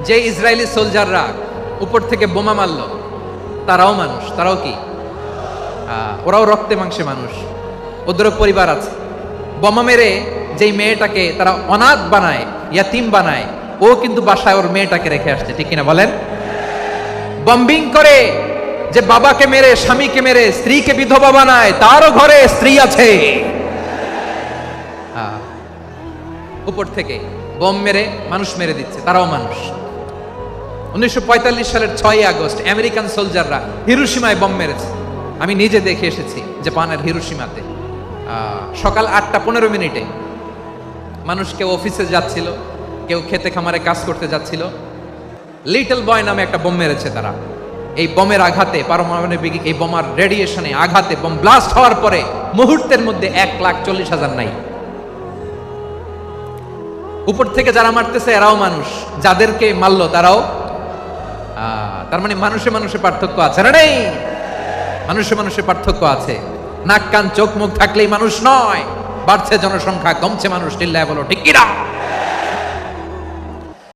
যে ইসরায়েলি সোলজাররা উপর থেকে বোমা মারল, তারাও মানুষ, তারাও কি? ওরাও রক্তে মাংসে মানুষ, ওদেরও পরিবার আছে। বোমা মেরে যেই মেয়েটাকে তারা অনাথ বানায়, ইয়াতিম বানায়, ও কিন্তু বাসায় ওর মেয়েটাকে রেখে আসছে, ঠিক কিনা বলেন? বম্বিং করে যে বাবাকে মেরে, স্বামীকে মেরে স্ত্রীকে বিধবা বানায়, তারও ঘরে স্ত্রী আছে। উপর থেকে বোম মেরে মানুষ মেরে দিচ্ছে, তারাও মানুষ। 1945 সালের 6 আগস্ট আমেরিকান সোলজাররা হিরোশিমায় বোম মেরেছে। আমি নিজে দেখে এসেছি জাপানের হিরোশিমাতে। সকাল 8:15 মানুষ কেউ অফিসে যাচ্ছিল, কেউ খেতে খামারে কাজ করতে যাচ্ছিল, লিটল বয় নামে একটা বোম মেরেছে তারা। এই বোমের আঘাতে, পারমাণবিক এই বোমার রেডিয়েশনে আঘাতে, বোম ব্লাস্ট হওয়ার পরে মুহূর্তের মধ্যে 1,40,000 নাই। উপর থেকে যারা মারতেছে এরাও মানুষ, যাদেরকে মারলো তারাও। তার মানে মানুষে মানুষে পার্থক্য আছে না? নেই, মানুষে মানুষে পার্থক্য আছে। নাক কান চোখ মুখ থাকলেই মানুষ নয়। বাড়ছে জনসংখ্যা, কমছে মানুষ। চিল্লায় বলো ঠিক কিনা?